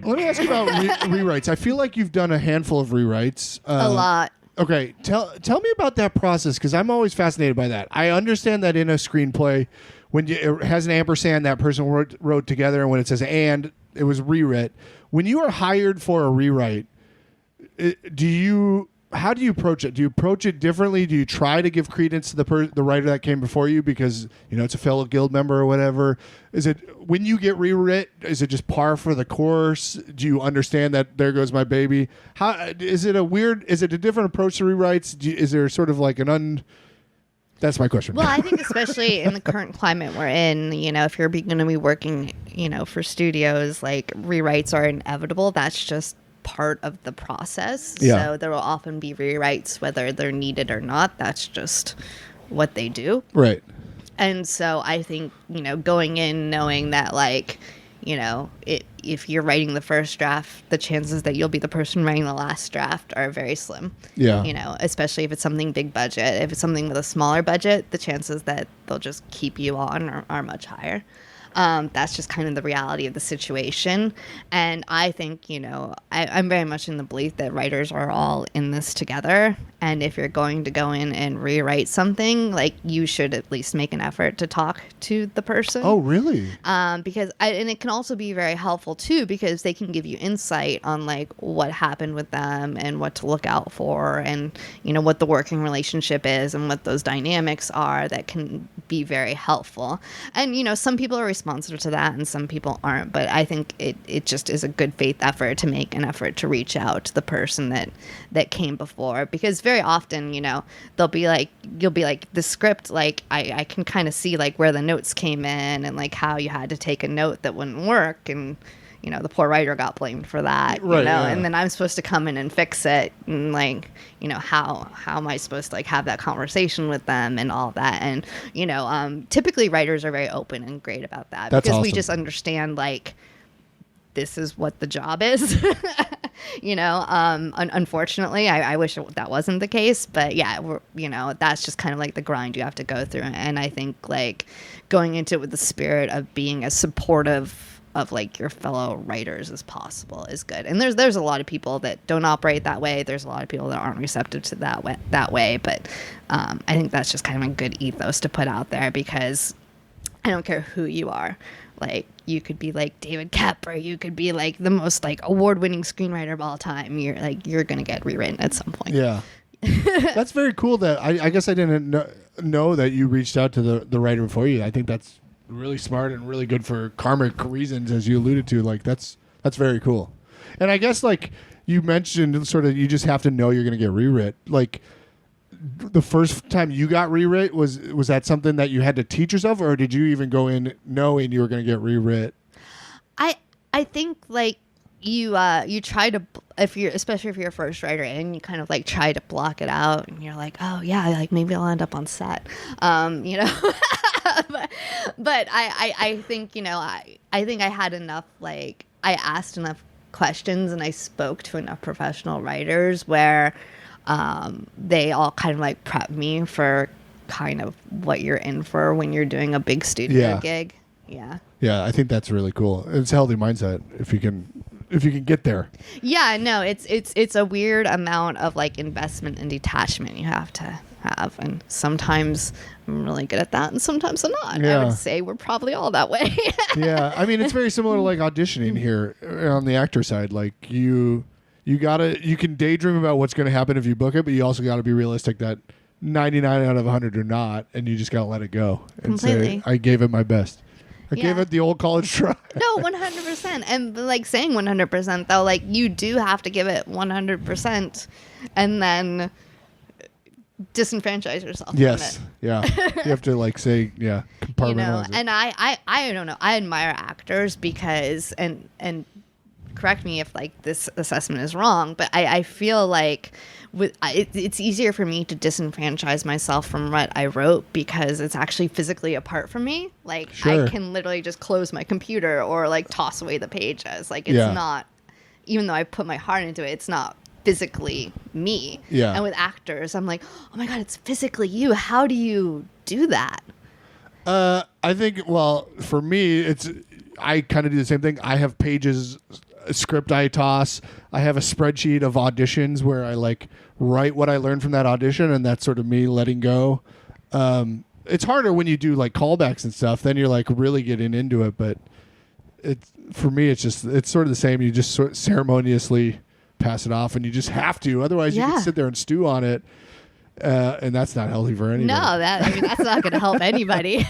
Let me ask you about rewrites. I feel like you've done a handful of rewrites. A lot. Okay, tell me about that process, because I'm always fascinated by that. I understand that in a screenplay, when it has an ampersand, that person wrote together, and when it says "and," it was rewrit. When you are hired for a rewrite, how do you approach it? Do you approach it differently? Do you try to give credence to the writer that came before you because it's a fellow guild member or whatever? Is it when you get rewrit? Is it just par for the course? Do you understand that there goes my baby? How is it Is it a different approach to rewrites? Is there sort of like That's my question. Well, I think especially in the current climate we're in, if you're going to be working, for studios, like rewrites are inevitable. That's just part of the process. Yeah. So there will often be rewrites whether they're needed or not. That's just what they do. Right. And so I think, going in knowing that if you're writing the first draft, the chances that you'll be the person writing the last draft are very slim. Yeah. Especially if it's something big budget. If it's something with a smaller budget, the chances that they'll just keep you on are much higher. That's just kind of the reality of the situation. And I think, I'm very much in the belief that writers are all in this together. And if you're going to go in and rewrite something, you should at least make an effort to talk to the person. Oh, really? And it can also be very helpful too, because they can give you insight on what happened with them and what to look out for, and what the working relationship is and what those dynamics are. That can be very helpful. And some people are responsive to that and some people aren't, but I think it just is a good faith effort to make an effort to reach out to the person that came before, because very often you'll be the script, I can kind of see where the notes came in and how you had to take a note that wouldn't work, and the poor writer got blamed for that, right, yeah. And then I'm supposed to come in and fix it, and how am I supposed to have that conversation with them and all that? And typically writers are very open and great about that. That's because awesome. We just understand this is what the job is. Unfortunately, I wish that wasn't the case, but yeah, that's just kind of the grind you have to go through. And I think going into it with the spirit of being as supportive of your fellow writers as possible is good. And there's a lot of people that don't operate that way. There's a lot of people that aren't receptive to that way. But I think that's just kind of a good ethos to put out there, because I don't care who you are. You could be David Koepp, or you could be the most award-winning screenwriter of all time. You're gonna get rewritten at some point. Yeah. That's very cool. That I guess I didn't know that you reached out to the writer before you. I think that's really smart and really good for karmic reasons, as you alluded to. That's very cool. And I guess you mentioned, sort of, you just have to know you're gonna get rewrit. The first time you got rewrit, was that something that you had to teach yourself, or did you even go in knowing you were going to get rewrit? I think you try to, especially if you're a first writer, and you kind of try to block it out, and you're oh yeah, maybe I'll end up on set, but I think I think I had enough, I asked enough questions and I spoke to enough professional writers where they all kind of prep me for kind of what you're in for when you're doing a big studio gig. Yeah. Yeah, I think that's really cool. It's a healthy mindset if you can get there. Yeah, no, it's a weird amount of investment and detachment you have to have, and sometimes I'm really good at that and sometimes I'm not. Yeah. I would say we're probably all that way. Yeah, I mean, it's very similar to auditioning here on the actor side. You can daydream about what's going to happen if you book it, but you also got to be realistic that 99 out of 100 are not, and you just got to let it go and Completely. say, I gave it my best. I gave it the old college try. No, 100%. And saying 100% though, you do have to give it 100% and then disenfranchise yourself from it. Yeah. You have to say, compartmentalize it. And I don't know. I admire actors because, and correct me if this assessment is wrong, but I feel it's easier for me to disenfranchise myself from what I wrote because it's actually physically apart from me. Sure. I can literally just close my computer or toss away the pages. It's not, even though I put my heart into it, it's not physically me. Yeah. And with actors, I'm oh my God, it's physically you. How do you do that? I think, for me, I kind of do the same thing. I have pages a script I toss. I have a spreadsheet of auditions where I like write what I learned from that audition, and that's sort of me letting go. It's harder when you do like callbacks and stuff. Then you're like really getting into it. But for me, it's sort of the same. You just sort of ceremoniously pass it off, and you just have to. Otherwise, you can sit there and stew on it, and that's not healthy for anybody. No, that's not going to help anybody.